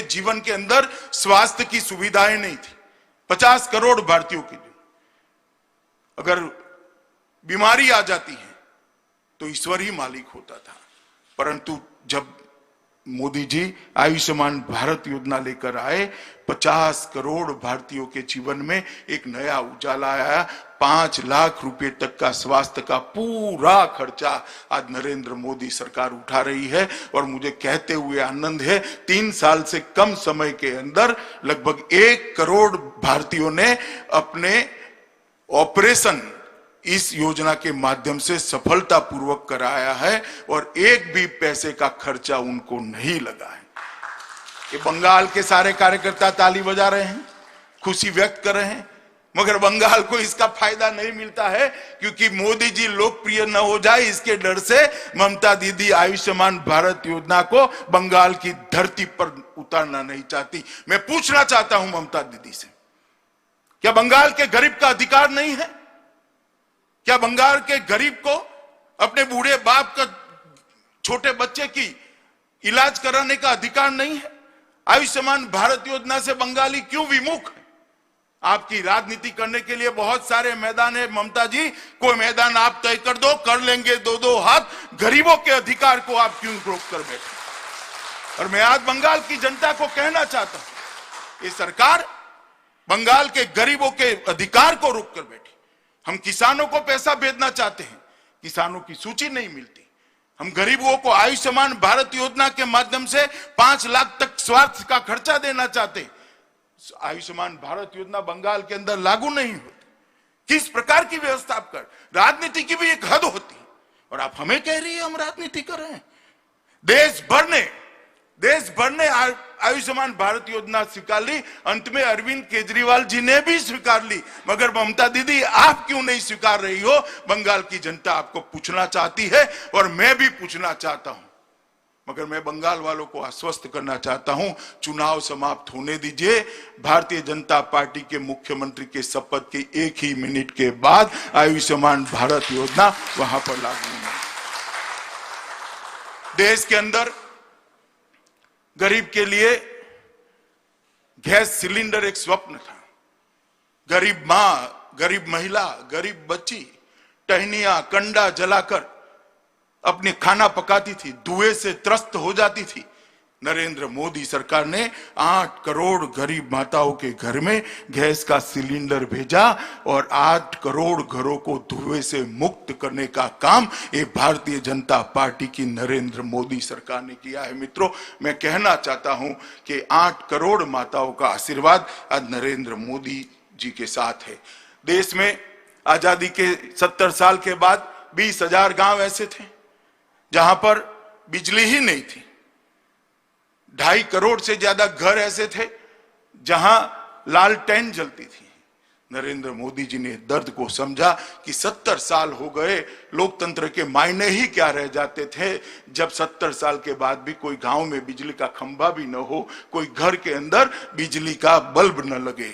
जीवन के अंदर स्वास्थ्य की सुविधाएं नहीं थी। 50 करोड़ भारतीयों के लिए अगर बीमारी आ जाती है तो ईश्वर ही मालिक होता था, परंतु जब मोदी जी आयुष्मान भारत योजना लेकर आए, 50 करोड़ भारतीयों के जीवन में एक नया उजाला आया। 5 लाख रुपए तक का स्वास्थ्य का पूरा खर्चा आज नरेंद्र मोदी सरकार उठा रही है। और मुझे कहते हुए आनंद है, 3 साल से कम समय के अंदर लगभग 1 करोड़ भारतीयों ने अपने ऑपरेशन इस योजना के माध्यम से सफलतापूर्वक कराया है और एक भी पैसे का खर्चा उनको नहीं लगा है। ये बंगाल के सारे कार्यकर्ता ताली बजा रहे हैं, खुशी व्यक्त कर रहे हैं, मगर बंगाल को इसका फायदा नहीं मिलता है क्योंकि मोदी जी लोकप्रिय न हो जाए इसके डर से ममता दीदी आयुष्मान भारत योजना को बंगाल की धरती पर उतारना नहीं चाहती। मैं पूछना चाहता हूं ममता दीदी से, क्या बंगाल के गरीब का अधिकार नहीं है? क्या बंगाल के गरीब को अपने बूढ़े बाप का छोटे बच्चे की इलाज कराने का अधिकार नहीं है? आयुष्मान भारत योजना से बंगाली क्यों विमुख है? आपकी राजनीति करने के लिए बहुत सारे मैदान है ममता जी, कोई मैदान आप तय कर दो, कर लेंगे 2-2 हाथ। गरीबों के अधिकार को आप क्यों रोक कर बैठे? और मैं आज बंगाल की जनता को कहना चाहता हूं, ये सरकार बंगाल के गरीबों के अधिकार को रोक कर बैठी। हम किसानों को पैसा भेजना चाहते हैं, किसानों की सूची नहीं मिलती। हम गरीबों को आयुष्मान भारत योजना के माध्यम से 5 लाख तक स्वास्थ्य का खर्चा देना चाहते, आयुष्मान भारत योजना बंगाल के अंदर लागू नहीं होती। किस प्रकार की व्यवस्था आप कर? राजनीति की भी एक हद होती है और आप हमें कह रही है हम राजनीति कर रहे हैं। देश भर ने आयुष्मान भारत योजना स्वीकार ली, अंत में अरविंद केजरीवाल जी ने भी स्वीकार ली, मगर ममता दीदी आप क्यों नहीं स्वीकार रही हो? बंगाल की जनता आपको पूछना चाहती है और मैं भी पूछना चाहता हूं। मगर मैं बंगाल वालों को आश्वस्त करना चाहता हूं, चुनाव समाप्त होने दीजिए। भारतीय जनता पार्टी के मुख्यमंत्री के शपथ के 1 ही मिनट के बाद आयुष्मान भारत योजना वहां पर लागू होगी। देश के अंदर गरीब के लिए गैस सिलेंडर एक स्वप्न था। गरीब मां, गरीब महिला, गरीब बच्ची टहनिया कंडा जलाकर अपने खाना पकाती थी, धुएं से त्रस्त हो जाती थी। नरेंद्र मोदी सरकार ने 8 करोड़ गरीब माताओं के घर में गैस का सिलेंडर भेजा और 8 करोड़ घरों को धुएं से मुक्त करने का काम ये भारतीय जनता पार्टी की नरेंद्र मोदी सरकार ने किया है। मित्रों, मैं कहना चाहता हूं कि 8 करोड़ माताओं का आशीर्वाद आज नरेंद्र मोदी जी के साथ है। देश में आजादी के 70 साल के बाद 20,000 गांव ऐसे थे जहां पर बिजली ही नहीं थी। 2.5 करोड़ से ज्यादा घर ऐसे थे जहां लालटेन जलती थी। नरेंद्र मोदी जी ने दर्द को समझा कि 70 साल हो गए, लोकतंत्र के मायने ही क्या रह जाते थे जब 70 साल के बाद भी कोई गांव में बिजली का खंभा भी न हो, कोई घर के अंदर बिजली का बल्ब न लगे।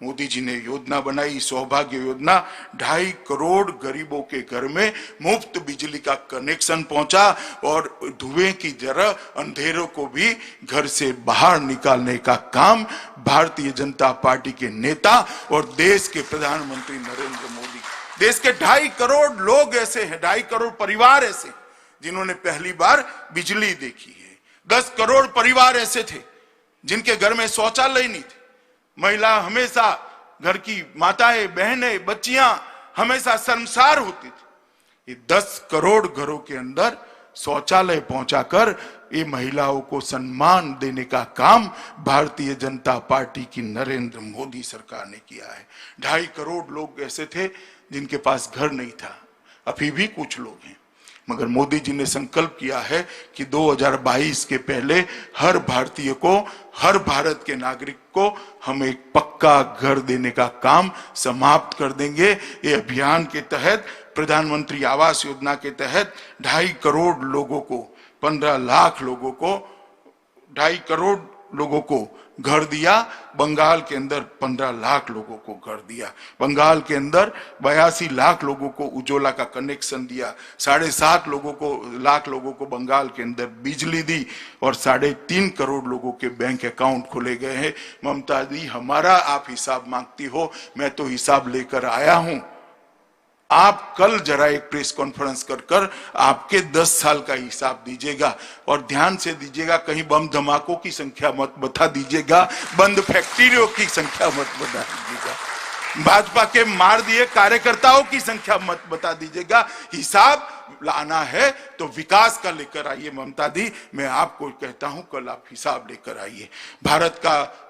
मोदी जी ने योजना बनाई, सौभाग्य योजना। 2.5 करोड़ गरीबों के घर में मुफ्त बिजली का कनेक्शन पहुंचा और धुएं की जरा अंधेरों को भी घर से बाहर निकालने का काम भारतीय जनता पार्टी के नेता और देश के प्रधानमंत्री नरेंद्र मोदी। देश के 2.5 करोड़ लोग ऐसे हैं, 2.5 करोड़ परिवार ऐसे जिन्होंने पहली बार बिजली देखी है। 10 करोड़ परिवार ऐसे थे जिनके घर में शौचालय नहीं थे। महिला हमेशा, घर की माताएं, बहनें, बच्चियां हमेशा शर्मसार होती थी। ये 10 करोड़ घरों के अंदर शौचालय पहुंचाकर ये महिलाओं को सम्मान देने का काम भारतीय जनता पार्टी की नरेंद्र मोदी सरकार ने किया है। 2.5 करोड़ लोग ऐसे थे जिनके पास घर नहीं था, अभी भी कुछ लोग हैं, मगर मोदी जी ने संकल्प किया है कि 2022 के पहले हर भारतीय को, हर भारत के नागरिक को हम एक पक्का घर देने का काम समाप्त कर देंगे। ये अभियान के तहत, प्रधानमंत्री आवास योजना के तहत 2.5 करोड़ लोगों को, 15 लाख लोगों को, 2.5 करोड़ लोगों को घर दिया, बंगाल के अंदर 15 लाख लोगों को घर दिया, बंगाल के अंदर 82 लाख लोगों को उज्ज्वला का कनेक्शन दिया, 7.5 लाख लोगों को बंगाल के अंदर बिजली दी और 3.5 करोड़ लोगों के बैंक अकाउंट खोले गए हैं। ममता दी, हमारा आप हिसाब मांगती हो, मैं तो हिसाब लेकर आया हूं। आप कल जरा एक प्रेस कॉन्फ्रेंस कर आपके 10 साल का हिसाब दीजिएगा और ध्यान से दीजिएगा, कहीं बम धमाकों की संख्या मत बता दीजिएगा, बंद फैक्ट्रियों की संख्या मत बता दीजिएगा, भाजपा के मार दिए कार्यकर्ताओं की संख्या मत बता दीजिएगा। हिसाब लाना है तो विकास का लेकर आइए ममता दी, मैं आपको कहता हूं कल आप हिसाब लेकर आइए। भारत का